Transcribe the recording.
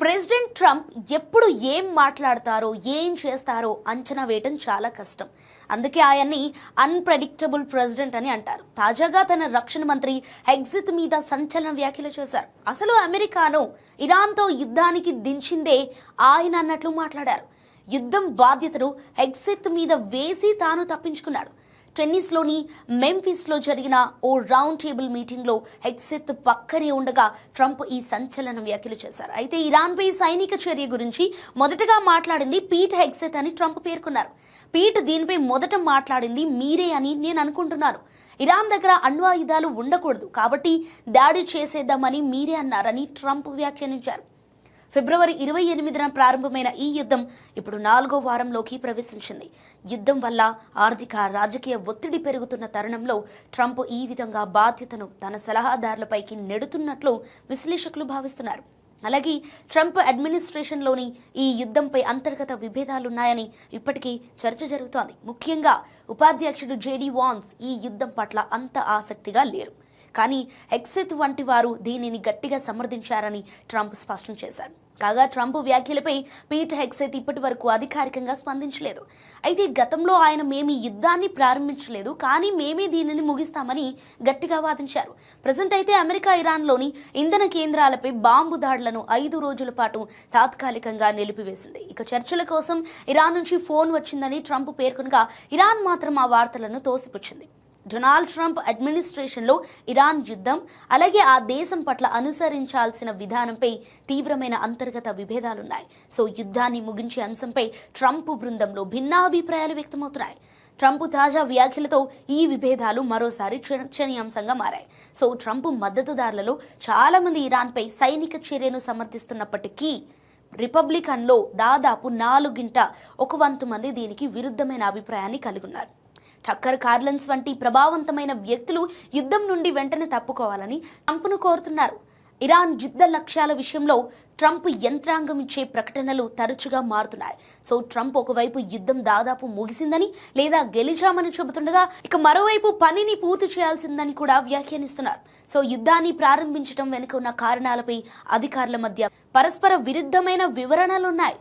President Trump ఎప్పుడు ఏం మాట్లాడతారో ఏం చేస్తారో అంచనా వేయటం చాలా కష్టం. అందుకే ఆయన్ని అన్ప్రెడిక్టబుల్ ప్రెసిడెంట్ అని అంటారు. తాజాగా తన రక్షణ మంత్రి హెగ్జిత్ మీద సంచలన వ్యాఖ్యలు చేశారు. అసలు అమెరికాను ఇరాన్తో యుద్ధానికి దించిందే ఆయన అన్నట్లు మాట్లాడారు. యుద్ధం బాధ్యతను హెగ్జిత్ మీద వేసి తాను తప్పించుకున్నాడు. టెన్నిస్లోని మెంఫిస్లో జరిగిన ఓ రౌండ్ టేబుల్ మీటింగ్లో హెగ్జిత్ పక్కనే ఉండగా ట్రంప్ ఈ సంచలన వ్యాఖ్యలు చేశారు. అయితే ఇరాన్పై సైనిక చర్య గురించి మొదటగా మాట్లాడింది పీట్ హెగ్జిత్ అని ట్రంప్ పేర్కొన్నారు. పీట్ దీనిపై మొదట మాట్లాడింది మీరే అని నేను అనుకుంటున్నాను. ఇరాన్ దగ్గర అణ్వ ఆయుధాలు ఉండకూడదు కాబట్టి దాడి చేసేద్దామని మీరే అన్నారని ట్రంప్ వ్యాఖ్యానించారు. ఫిబ్రవరి 28న ప్రారంభమైన ఈ యుద్ధం ఇప్పుడు 4వ వారంలోకి ప్రవేశించింది. యుద్ధం వల్ల ఆర్థిక రాజకీయ ఒత్తిడి పెరుగుతున్న తరుణంలో ట్రంప్ ఈ విధంగా బాధ్యతను తన సలహాదారులపైకి నెడుతున్నట్లు విశ్లేషకులు భావిస్తున్నారు. అలాగే ట్రంప్ అడ్మినిస్ట్రేషన్లోని ఈ యుద్ధంపై అంతర్గత విభేదాలున్నాయని ఇప్పటికీ చర్చ జరుగుతోంది. ముఖ్యంగా ఉపాధ్యక్షుడు జేడీ వాన్స్ ఈ యుద్ధం పట్ల అంత ఆసక్తిగా లేరు. కానీ హెగ్జిత్ వంటి వారు దీనిని గట్టిగా సమర్థించారని ట్రంప్ స్పష్టం చేశారు. కాగా ట్రంప్ వ్యాఖ్యలపై పీట్ హెగ్జిత్ ఇప్పటి వరకు అధికారికంగా స్పందించలేదు. అయితే గతంలో ఆయన మేమీ యుద్ధాన్ని ప్రారంభించలేదు, కానీ మేమే దీనిని ముగిస్తామని గట్టిగా వాదించారు. ప్రజెంట్ అయితే అమెరికా ఇరాన్లోని ఇంధన కేంద్రాలపై బాంబు దాడులను 5 రోజుల పాటు తాత్కాలికంగా నిలిపివేసింది. ఇక చర్చల కోసం ఇరాన్ నుంచి ఫోన్ వచ్చిందని ట్రంప్ పేర్కొనగా ఇరాన్ మాత్రం ఆ వార్తలను తోసిపుచ్చింది. డొనాల్డ్ ట్రంప్ అడ్మినిస్ట్రేషన్లో ఇరాన్ యుద్ధం, అలాగే ఆ దేశం పట్ల అనుసరించాల్సిన విధానంపై తీవ్రమైన అంతర్గత విభేదాలున్నాయి. సో యుద్ధాన్ని ముగించే అంశంపై ట్రంప్ బృందంలో భిన్నాభిప్రాయాలు వ్యక్తమవుతున్నాయి. ట్రంప్ తాజా వ్యాఖ్యలతో ఈ విభేదాలు మరోసారి చర్చనీయాంశంగా మారాయి. సో ట్రంప్ మద్దతుదారులలో చాలా మంది ఇరాన్పై సైనిక చర్యను సమర్థిస్తున్నప్పటికీ రిపబ్లికన్లో దాదాపు 1/4 మంది దీనికి విరుద్ధమైన అభిప్రాయాన్ని కలిగి ఉన్నారు. టక్కర్ కార్లన్స్ వంటి ప్రభావవంతమైన వ్యక్తులు యుద్ధం నుండి వెంటనే తప్పుకోవాలని ట్రంప్ను కోరుతున్నారు. ఇరాన్ యుద్ధ లక్ష్యాల విషయంలో ట్రంప్ యంత్రాంగం ఇచ్చే ప్రకటనలు తరచుగా మారుతున్నాయి. సో ట్రంప్ ఒకవైపు యుద్ధం దాదాపు ముగిసిందని లేదా గెలిచామని చెబుతుండగా ఇక మరోవైపు పనిని పూర్తి చేయాల్సిందని కూడా వ్యాఖ్యానిస్తున్నారు. సో యుద్ధాన్ని ప్రారంభించడం వెనుక ఉన్న కారణాలపై అధికారుల మధ్య పరస్పర విరుద్ధమైన వివరణలున్నాయి.